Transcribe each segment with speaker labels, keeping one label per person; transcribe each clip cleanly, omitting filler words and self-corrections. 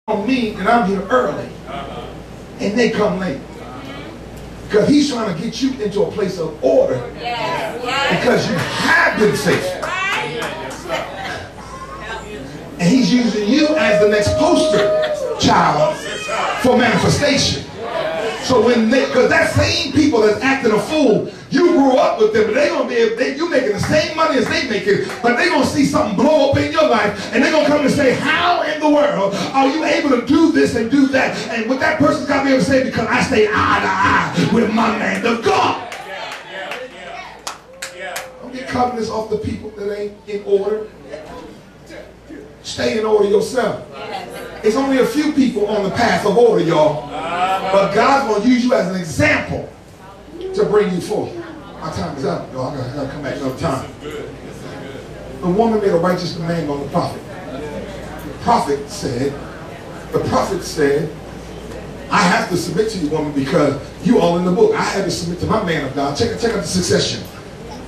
Speaker 1: on me and I'm here early and they come late. Because he's trying to get you into a place of order. Because you have been faithful. And he's using you as the next poster child for manifestation. So when they, because that same people that's acting a fool, you grew up with them, but they're gonna be you making the same money as they making, but they're gonna see something blow up in your life, and they're gonna come and say, how in the world are you able to do this and do that? And what that person's got to be able to say, because I stay eye to eye with my man of God. Don't get covenants off the people that ain't in order. Stay in order yourself. It's only a few people on the path of order, y'all. But God's going to use you as an example to bring you forth. My time is up, y'all. I got to come back another time. The woman made a righteous demand on the prophet. The prophet said, I have to submit to you, woman, because you all in the book. I had to submit to my man of God. Check out the succession.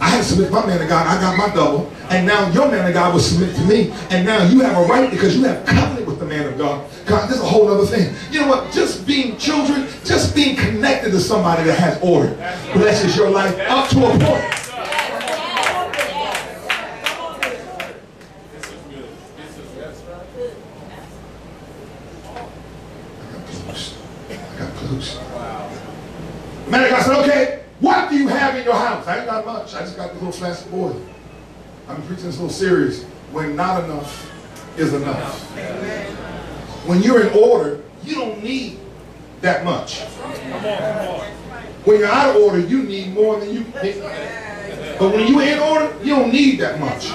Speaker 1: I had to submit to my man of God. I got my double. And now your man of God will submit to me. And now you have a right because you have covenant with the man of God. God, this is a whole other thing. You know what? Just being children, just being connected to somebody that has order blesses your life up to a point. I got close. Man of God said, okay. What do you have in your house? I ain't got much. I just got this little flask of oil. I'm preaching this little series. When not enough is enough. Amen. When you're in order, you don't need that much. When you're out of order, you need more than you need. But when you're in order, you don't need that much.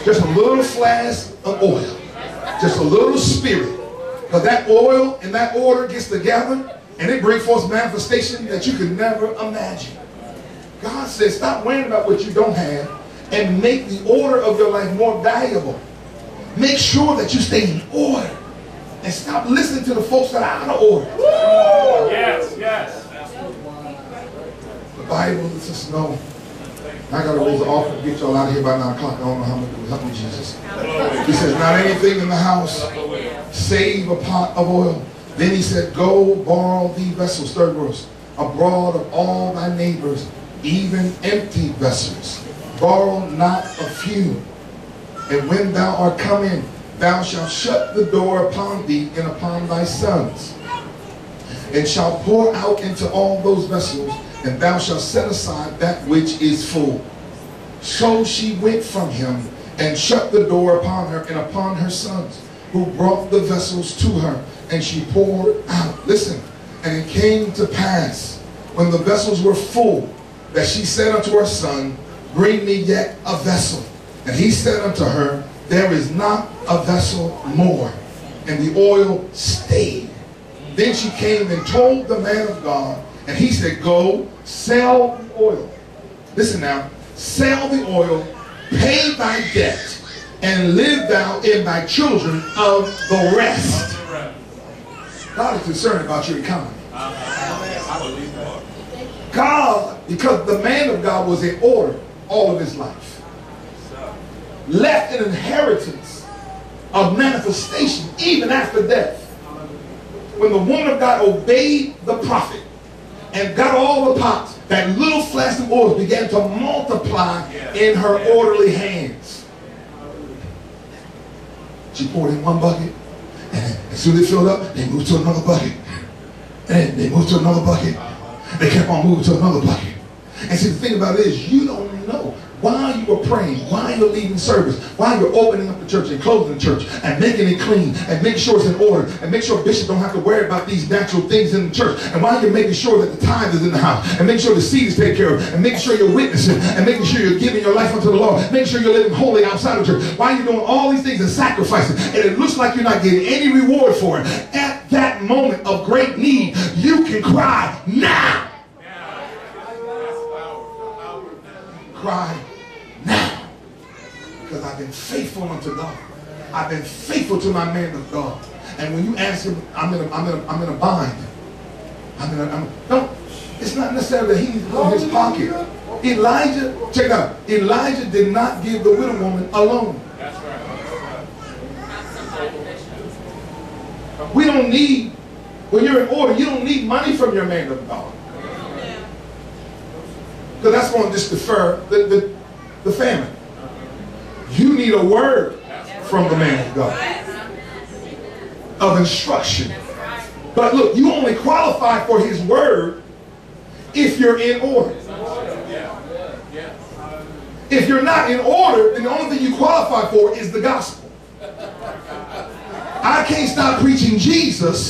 Speaker 1: Just a little flask of oil. Just a little spirit. Because that oil and that order gets together and it brings forth manifestation that you could never imagine. God says, stop worrying about what you don't have and make the order of your life more valuable. Make sure that you stay in order and stop listening to the folks that are out of order.
Speaker 2: Woo! Yes, yes.
Speaker 1: The Bible lets us know. I got to raise the offering to get y'all out of here by 9 o'clock. I don't know how much it will help me, Jesus. He says, not anything in the house, save a pot of oil. Then he said, go borrow thee vessels, third verse, abroad of all thy neighbors, even empty vessels. Borrow not a few. And when thou art come in, thou shalt shut the door upon thee and upon thy sons, and shalt pour out into all those vessels, and thou shalt set aside that which is full. So she went from him and shut the door upon her and upon her sons, who brought the vessels to her, and she poured out. Listen, and it came to pass, when the vessels were full, that she said unto her son, bring me yet a vessel. And he said unto her, there is not a vessel more. And the oil stayed. Then she came and told the man of God, and he said, go, sell the oil. Listen now, sell the oil, pay thy debt, and live thou in thy children of the rest. God is concerned about your economy. God, because the man of God was in order all of his life, left an inheritance of manifestation even after death. When the woman of God obeyed the prophet and got all the pots, that little flask of oil began to multiply in her orderly hands. She poured in one bucket, and as soon as it filled up, they moved to another bucket. And they moved to another bucket. They kept on moving to another bucket. And see, the thing about it is, you don't know while you are praying, while you're leading service, while you're opening up the church and closing the church and making it clean and making sure it's in order and make sure Bishop don't have to worry about these natural things in the church, and while you're making sure that the tithe is in the house and making sure the seed is taken care of and making sure you're witnessing and making sure you're giving your life unto the Lord, making sure you're living holy outside of church, while you're doing all these things and sacrificing, and it looks like you're not getting any reward for it, at that moment of great need, you can cry now. Cry now, because I've been faithful unto God. I've been faithful to my man of God. And when you ask him, I'm in a bind. It's not necessarily that he needs to go in his pocket. Elijah, check it out. Elijah did not give the widow woman alone.
Speaker 2: That's right.
Speaker 1: We don't need, when you're in order, you don't need money from your man of God. Because that's going to just defer the famine. You need a word from the man of God of instruction. But look, you only qualify for his word if you're in order. If you're not in order, then the only thing you qualify for is the gospel. I can't stop preaching Jesus